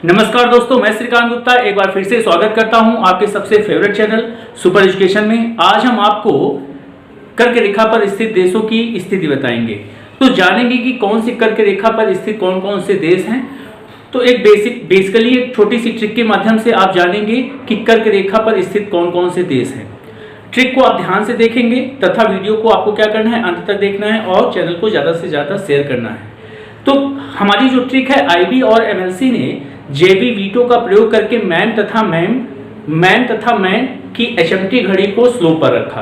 नमस्कार दोस्तों, मैं श्रीकांत गुप्ता एक बार फिर से स्वागत करता हूं आपके सबसे फेवरेट चैनल सुपर एजुकेशन में। आज हम आपको कर्क रेखा पर स्थित देशों की स्थिति बताएंगे। तो जानेंगे कि कौन सी कर्क रेखा पर स्थित कौन कौन से देश हैं। तो एक बेसिकली एक छोटी सी ट्रिक के माध्यम से आप जानेंगे कि कर्क रेखा पर स्थित कौन कौन से देश हैं। ट्रिक को आप ध्यान से देखेंगे तथा वीडियो को आपको क्या करना है, अंत तक देखना है और चैनल को ज़्यादा से ज़्यादा शेयर करना है। तो हमारी जो ट्रिक है, आईबी और एमएलसी ने जेबी वीटो का प्रयोग करके मैन तथा मैन की एचएमटी घड़ी को स्लो पर रखा।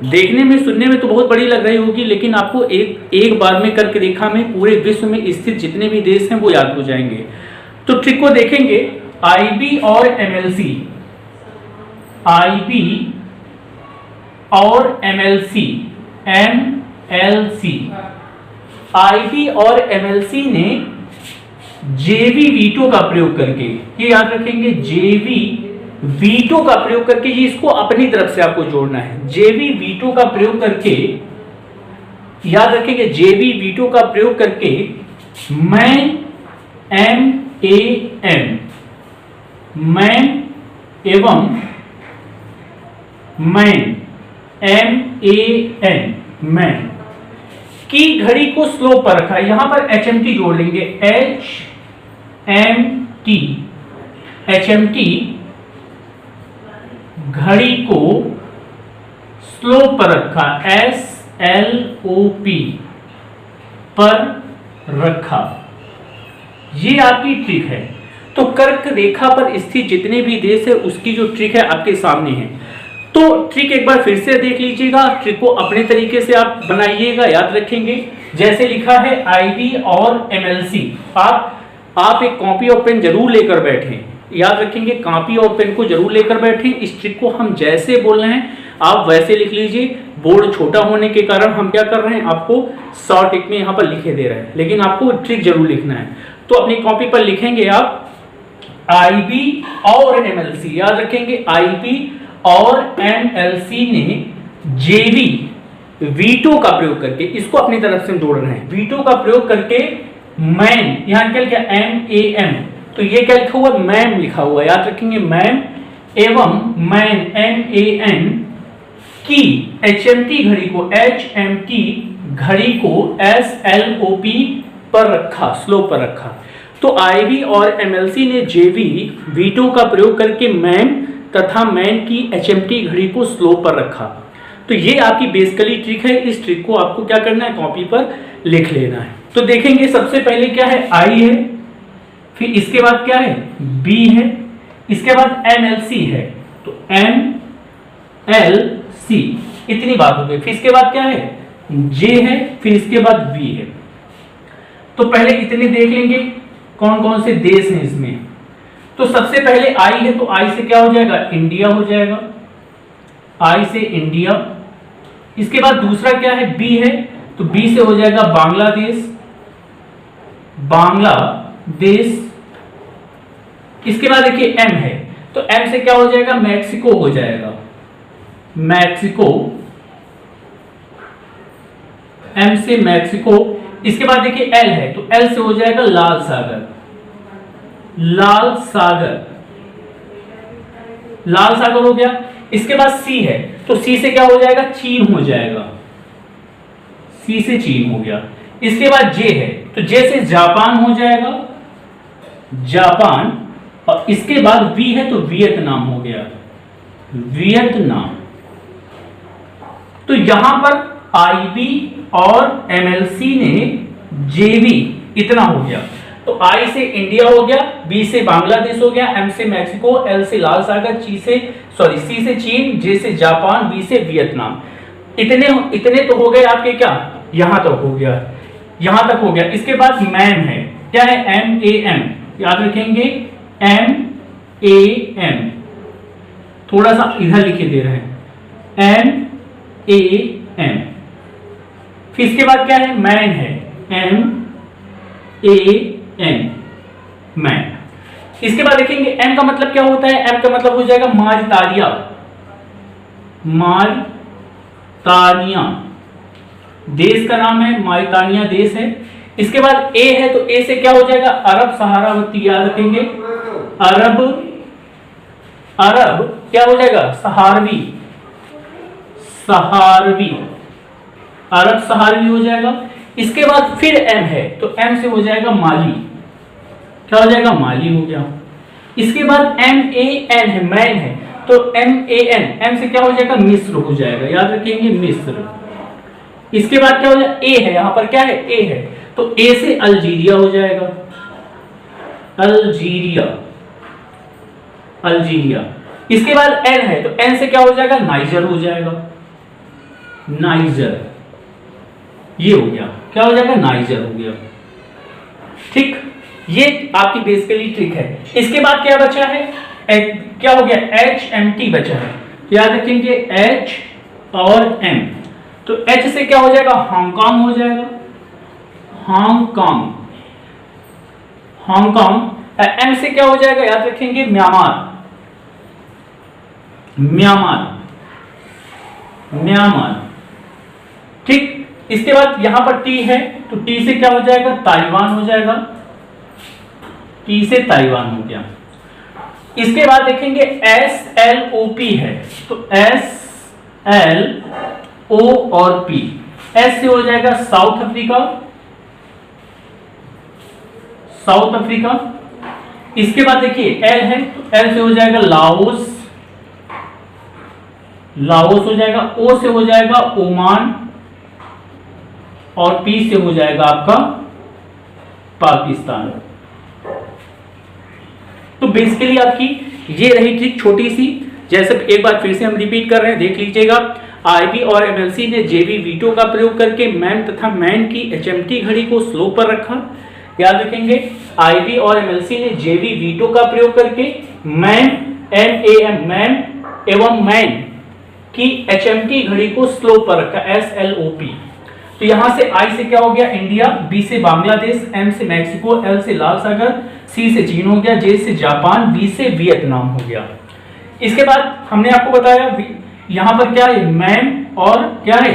देखने में सुनने में तो बहुत बड़ी लग रही होगी, लेकिन आपको एक बार में कर्क रेखा में पूरे विश्व में स्थित जितने भी देश हैं वो याद हो जाएंगे। तो ट्रिक को देखेंगे, आईबी और एमएलसी, आईबी और एमएलसी, आईबी और एमएलसी ने जेबी वीटो का प्रयोग करके, ये याद रखेंगे, जेबी वीटो का प्रयोग करके, ये इसको अपनी तरफ से आपको जोड़ना है। जेबी वीटो का प्रयोग करके, याद रखेंगे, जेबी वीटो का प्रयोग करके मैन मैन एवं मैन की घड़ी को स्लो पर रखा। यहां पर एचएमटी जोड़ लेंगे, एचएमटी घड़ी को स्लो पर रखा, SLOP पर रखा। ये आपकी ट्रिक है। तो कर्क रेखा पर स्थित जितने भी देश है उसकी जो ट्रिक है आपके सामने है। तो ट्रिक एक बार फिर से देख लीजिएगा, ट्रिक को अपने तरीके से आप बनाइएगा, याद रखेंगे। जैसे लिखा है आईबी और एमएलसी, आप एक कॉपी और पेन जरूर लेकर बैठें, याद रखेंगे, कॉपी और पेन को जरूर लेकर बैठें। इस ट्रिक को हम जैसे बोल रहे हैं आप वैसे लिख लीजिए। बोर्ड छोटा होने के कारण हम क्या कर रहे हैं, आपको शॉर्ट टिक में यहाँ पर लिखे दे रहे हैं, लेकिन आपको ट्रिक जरूर लिखना है। तो अपनी कॉपी पर लिखेंगे आप आईबी और एमएलसी, याद रखेंगे, आईबी और एमएलसी ने जेबी वीटो का प्रयोग करके, इसको अपनी तरफ से जोड़ रहे हैं, वीटो का प्रयोग करके मैन, यहां क्या लिखा, MAM, तो ये क्या लिखा हुआ, मैम लिखा हुआ, याद रखेंगे, मैम एवं मैन MAN की HMT घड़ी को, HMT घड़ी को SLOP पर रखा, स्लो पर रखा। तो आईबी और एमएलसी ने जेबी वीटो का प्रयोग करके मैम तथा मैन की एचएमटी घड़ी को स्लो पर रखा। तो ये आपकी बेसिकली ट्रिक है। इस ट्रिक को आपको क्या करना है, कॉपी पर लिख लेना है। तो देखेंगे सबसे पहले क्या है, आई है, फिर इसके बाद क्या है, बी है, इसके बाद एमएलसी है, तो MLC, इतनी बात हो गई। फिर इसके बाद क्या है, जे है, फिर इसके बाद बी है। तो पहले इतने देख लेंगे कौन कौन से देश हैं इसमें। तो सबसे पहले आई है, तो आई से क्या हो जाएगा, इंडिया हो जाएगा, आई से इंडिया। इसके बाद दूसरा क्या है, बी है, तो बी से हो जाएगा बांग्लादेश, इसके बाद देखिए एम है, तो एम से क्या हो जाएगा, मैक्सिको हो जाएगा, मैक्सिको, एम से मैक्सिको। इसके बाद देखिए एल है, तो एल से हो जाएगा लाल सागर, लाल सागर हो गया। इसके बाद सी है, तो सी से क्या हो जाएगा, चीन हो जाएगा, सी से चीन हो गया। इसके बाद जे है, तो जे से जापान हो जाएगा, जापान, और इसके बाद वी है, तो वियतनाम हो गया, वियतनाम। तो यहां पर आईबी और एमएलसी ने जेबी, इतना हो गया। तो आई से इंडिया हो गया, बी से बांग्लादेश हो गया, एम से मैक्सिको, एल से लाल सागर, सी से चीन, जे से जापान, बी से वियतनाम। इतने तो हो गए आपके, क्या यहां तक हो गया, यहां तक हो गया। इसके बाद मैम है, क्या है, MAM, याद रखेंगे, MAM, थोड़ा सा इधर लिखे दे रहे हैं, MAM। फिर इसके बाद क्या है, मैन है, MAN, मैन। इसके बाद देखेंगे एम का मतलब क्या होता है, एम का मतलब हो जाएगा मारितानिया, देश का नाम है, मारितानिया देश है। इसके बाद ए है, तो ए से क्या हो जाएगा, अरब सहारावती, याद रखेंगे, अरब क्या हो जाएगा, सहारवी, अरब सहारवी हो जाएगा। इसके बाद फिर एम है, तो एम से हो जाएगा माली, क्या हो जाएगा, माली हो गया। इसके बाद एम ए एन है, मैन है, तो एम ए एन, एम से क्या हो जाएगा, मिस्र हो जाएगा, याद रखेंगे, मिस्र। इसके बाद क्या हो जाएगा, ए है, यहां पर क्या है, ए है, तो ए से अल्जीरिया हो जाएगा, अल्जीरिया। इसके बाद एन है, तो एन से क्या हो जाएगा, नाइजर हो जाएगा, नाइजर, ये हो गया, क्या हो जाएगा, नाइजर हो गया। ठीक, ये आपकी बेसिकली ट्रिक है। इसके बाद क्या बचा है, क्या हो गया, HMT बचा है, याद रखेंगे, H और M, तो H से क्या हो जाएगा, हांगकांग हो जाएगा, हांगकांग। M से क्या हो जाएगा, याद रखेंगे, म्यांमार, ठीक। इसके बाद यहां पर T है, तो T से क्या हो जाएगा, ताइवान हो जाएगा, T से ताइवान हो गया। इसके बाद देखेंगे SLOP है, तो SLO और P, S से हो जाएगा साउथ अफ्रीका। इसके बाद देखिए L है, तो L से हो जाएगा लाओस हो जाएगा, O से हो जाएगा ओमान, और P से हो जाएगा आपका पाकिस्तान। तो बेसिकली आपकी ये रही ट्रिक छोटी सी, जैसे एक बार फिर से हम रिपीट कर रहे हैं, देख लीजिएगा। आईबी और एमएलसी ने जेबी वीटो का प्रयोग करके मैम तथा मैन की एचएमटी घड़ी को स्लो पर रखा, याद रखेंगे, आईबी और एमएलसी ने जेबी वीटो का प्रयोग करके मैम एवं मैन की एचएमटी घड़ी को स्लो पर रखा, SLOP। तो यहां से आई से क्या हो गया, इंडिया, बी से बांग्लादेश, एम से मैक्सिको, एल से लाल सागर, सी से चीन हो गया, जे से जापान, बी से वियतनाम हो गया। इसके बाद हमने आपको बताया यहां पर क्या है, मैम और क्या है,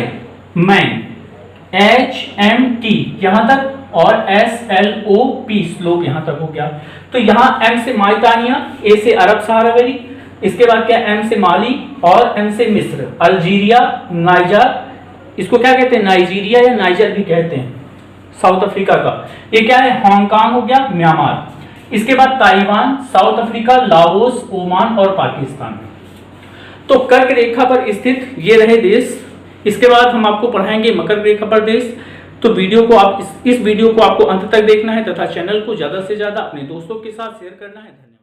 मैन, HMT यहां तक, और SLOP स्लोप यहां तक हो गया। तो यहां एम से माइतानिया, ए से अरब सहारावी, इसके बाद क्या, एम से माली, और एम से मिस्र, अल्जीरिया, नाइजर, इसको क्या कहते हैं, नाइजीरिया या नाइजर भी कहते हैं, साउथ अफ्रीका का। ये क्या है, हांगकांग हो गया, म्यांमार। इसके बाद Taiwan, south Africa, Laos, Oman और पाकिस्तान। तो कर्क रेखा पर स्थित ये रहे देश। इसके बाद हम आपको पढ़ाएंगे मकर रेखा पर देश। तो वीडियो को आप इस वीडियो को आपको अंत तक देखना है तथा चैनल को ज्यादा से ज्यादा अपने दोस्तों के साथ शेयर करना है। धन्यवाद।